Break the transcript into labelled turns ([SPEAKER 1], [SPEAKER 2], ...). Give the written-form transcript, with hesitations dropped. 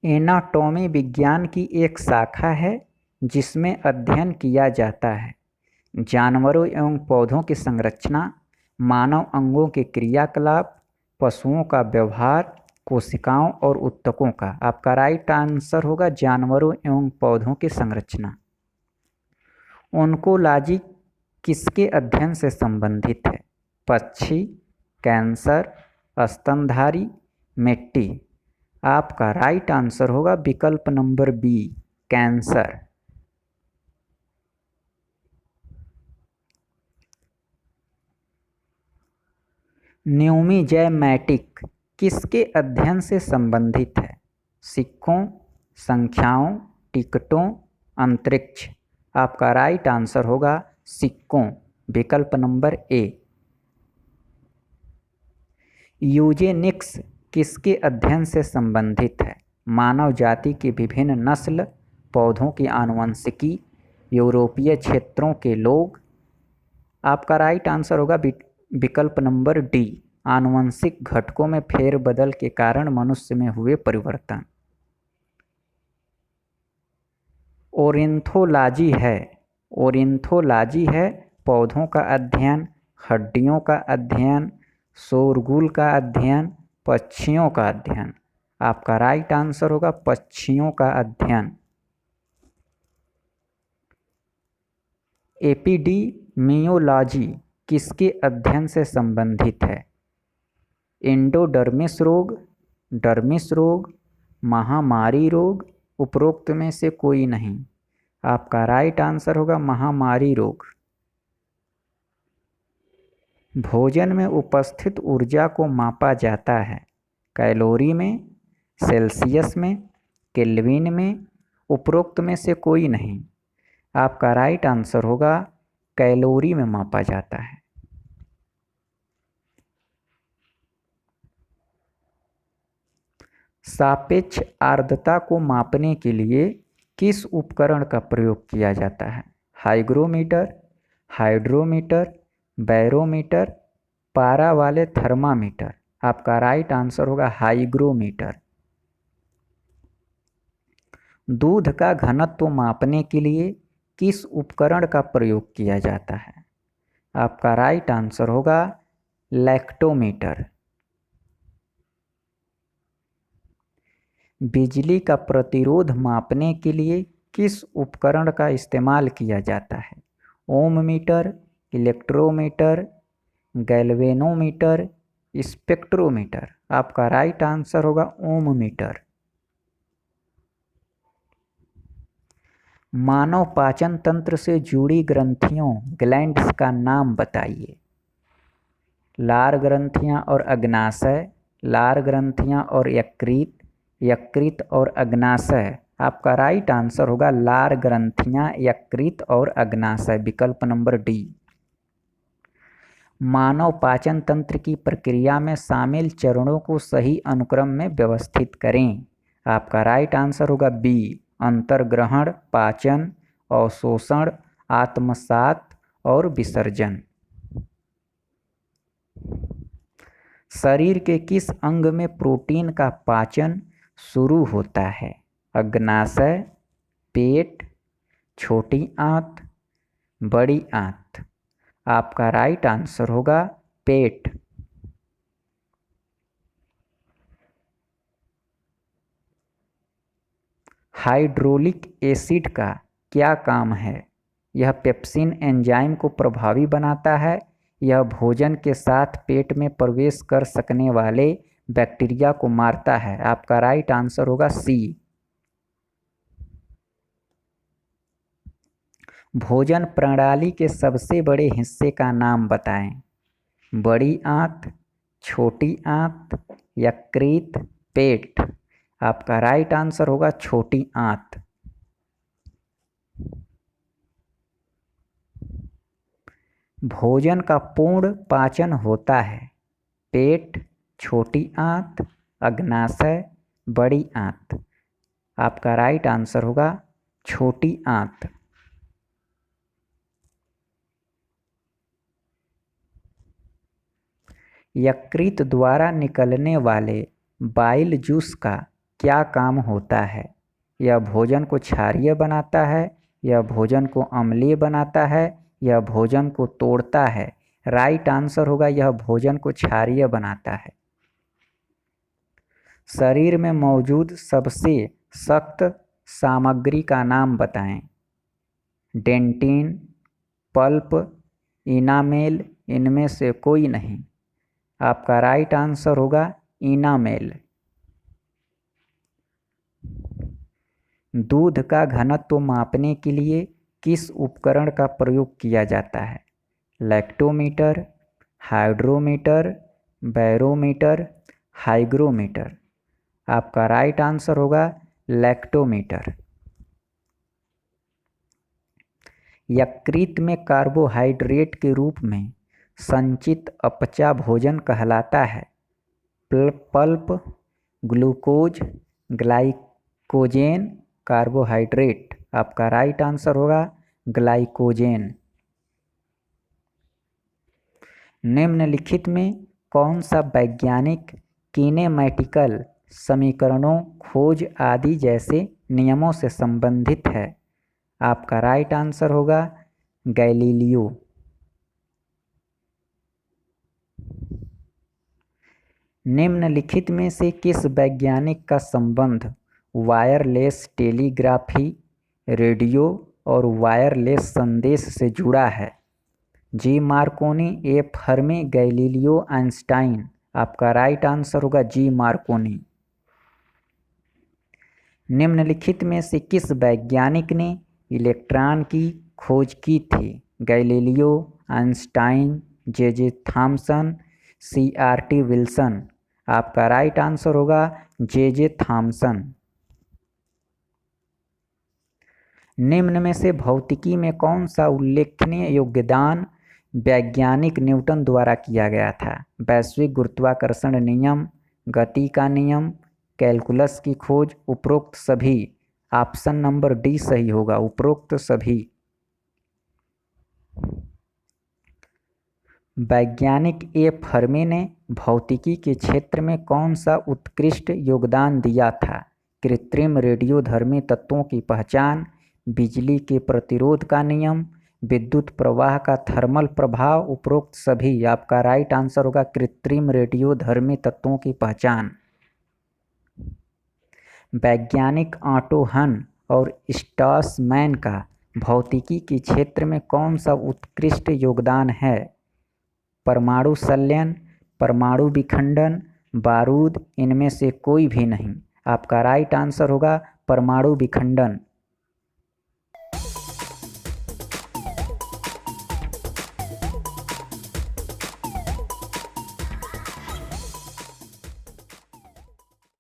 [SPEAKER 1] Anatomy विज्ञान की एक शाखा है जिसमें अध्ययन किया जाता है जानवरों एवं पौधों की संरचना, मानव अंगों के क्रियाकलाप, पशुओं का व्यवहार, कोशिकाओं और ऊतकों का। आपका राइट आंसर होगा जानवरों एवं पौधों की संरचना। ओन्कोलॉजी किसके अध्ययन से संबंधित है? पक्षी, कैंसर, स्तनधारी, मिट्टी। आपका राइट आंसर होगा विकल्प नंबर बी, कैंसर। न्यूमिजैमेटिक किसके अध्ययन से संबंधित है? सिक्कों, संख्याओं, टिकटों, अंतरिक्ष। आपका राइट आंसर होगा सिक्कों, विकल्प नंबर ए। यूजेनिक्स किसके अध्ययन से संबंधित है? मानव जाति की विभिन्न नस्ल, पौधों की आनुवंशिकी, यूरोपीय क्षेत्रों के लोग। आपका राइट आंसर होगा विकल्प नंबर डी, आनुवंशिक घटकों में फेरबदल के कारण मनुष्य में हुए परिवर्तन। ओरिन्थोलॉजी है पौधों का अध्ययन, हड्डियों का अध्ययन, शोरगुल का अध्ययन, पक्षियों का अध्ययन। आपका राइट आंसर होगा पक्षियों का अध्ययन। एपिडीमियोलॉजी किसके अध्ययन से संबंधित है? एंडोडर्मिस रोग, डर्मिस रोग, महामारी रोग, उपरोक्त में से कोई नहीं। आपका राइट आंसर होगा महामारी रोग। भोजन में उपस्थित ऊर्जा को मापा जाता है कैलोरी में, सेल्सियस में, केल्विन में, उपरोक्त में से कोई नहीं। आपका राइट आंसर होगा कैलोरी में मापा जाता है। सापेक्ष आर्द्रता को मापने के लिए किस उपकरण का प्रयोग किया जाता है? हाइग्रोमीटर, हाइड्रोमीटर, बैरोमीटर, पारा वाले थर्मामीटर। आपका राइट आंसर होगा हाइग्रोमीटर। दूध का घनत्व मापने के लिए किस उपकरण का प्रयोग किया जाता है? आपका राइट आंसर होगा लैक्टोमीटर। बिजली का प्रतिरोध मापने के लिए किस उपकरण का इस्तेमाल किया जाता है? ओम मीटर, इलेक्ट्रोमीटर, गैल्वेनोमीटर, स्पेक्ट्रोमीटर। आपका राइट आंसर होगा ओम मीटर। मानव पाचन तंत्र से जुड़ी ग्रंथियों ग्लैंड्स का नाम बताइए। लार ग्रंथियां और अग्नाशय, लार ग्रंथियां और यकृत, यकृत और अग्नाशय। आपका राइट आंसर होगा लार ग्रंथियां, यकृत और अग्नाशय, विकल्प नंबर डी। मानव पाचन तंत्र की प्रक्रिया में शामिल चरणों को सही अनुक्रम में व्यवस्थित करें। आपका राइट आंसर होगा बी, अंतर्ग्रहण, पाचन, अवशोषण, आत्मसात और विसर्जन। शरीर के किस अंग में प्रोटीन का पाचन शुरू होता है? अग्नाशय, पेट, छोटी आंत, बड़ी आंत। आपका राइट आंसर होगा पेट। हाइड्रोलिक एसिड का क्या काम है? यह पेप्सिन एंजाइम को प्रभावी बनाता है। यह भोजन के साथ पेट में प्रवेश कर सकने वाले बैक्टीरिया को मारता है। आपका राइट आंसर होगा सी। भोजन प्रणाली के सबसे बड़े हिस्से का नाम बताएं। बड़ी आंत, छोटी आंत, यकृत, पेट। आपका राइट आंसर होगा छोटी आंत। भोजन का पूर्ण पाचन होता है पेट, छोटी आंत, अग्नाशय, बड़ी आंत। आपका राइट आंसर होगा छोटी आंत। यकृत द्वारा निकलने वाले बाइल जूस का क्या काम होता है? यह भोजन को क्षारीय बनाता है, यह भोजन को अम्लीय बनाता है, यह भोजन को तोड़ता है। राइट आंसर होगा यह भोजन को क्षारीय बनाता है। शरीर में मौजूद सबसे सख्त सामग्री का नाम बताएं। डेंटिन, पल्प, इनामेल, इनमें से कोई नहीं। आपका राइट आंसर होगा इनामेल। दूध का घनत्व मापने के लिए किस उपकरण का प्रयोग किया जाता है? Lactometer, hydrometer, barometer, hygrometer. आपका राइट आंसर होगा लैक्टोमीटर। यकृत में कार्बोहाइड्रेट के रूप में संचित अपचा भोजन कहलाता है? Pulp, glucose, glycogen, carbohydrate. आपका राइट आंसर होगा ग्लाइकोजेन। निम्नलिखित में कौन सा वैज्ञानिक किनेमैटिकल समीकरणों, खोज आदि जैसे नियमों से संबंधित है? आपका राइट आंसर होगा गैलीलियो। निम्नलिखित में से किस वैज्ञानिक का संबंध वायरलेस टेलीग्राफी, रेडियो और वायरलेस संदेश से जुड़ा है? जी मार्कोनी, ए फर्मी, गैलीलियो, आइंस्टाइन। आपका राइट आंसर होगा जी मार्कोनी। निम्नलिखित में से किस वैज्ञानिक ने इलेक्ट्रॉन की खोज की थी? Galileo, Einstein, J Thomson, CRT Wilson. आपका राइट आंसर होगा जे थॉमसन। निम्न में से भौतिकी में कौन सा उल्लेखनीय योगदान वैज्ञानिक न्यूटन द्वारा किया गया था? वैश्विक गुरुत्वाकर्षण नियम, गति का नियम, कैलकुलस की खोज, उपरोक्त सभी। ऑप्शन नंबर डी सही होगा, उपरोक्त सभी। वैज्ञानिक ए फर्मी ने भौतिकी के क्षेत्र में कौन सा उत्कृष्ट योगदान दिया था? कृत्रिम रेडियोधर्मी तत्वों की पहचान, बिजली के प्रतिरोध का नियम, विद्युत प्रवाह का थर्मल प्रभाव, उपरोक्त सभी। आपका राइट आंसर होगा कृत्रिम रेडियोधर्मी तत्वों की पहचान। वैज्ञानिक ऑटो हन और स्ट्रासमैन का भौतिकी के क्षेत्र में कौन सा उत्कृष्ट योगदान है? परमाणु संलयन, परमाणु विखंडन, बारूद, इनमें से कोई भी नहीं। आपका राइट आंसर होगा परमाणु विखंडन।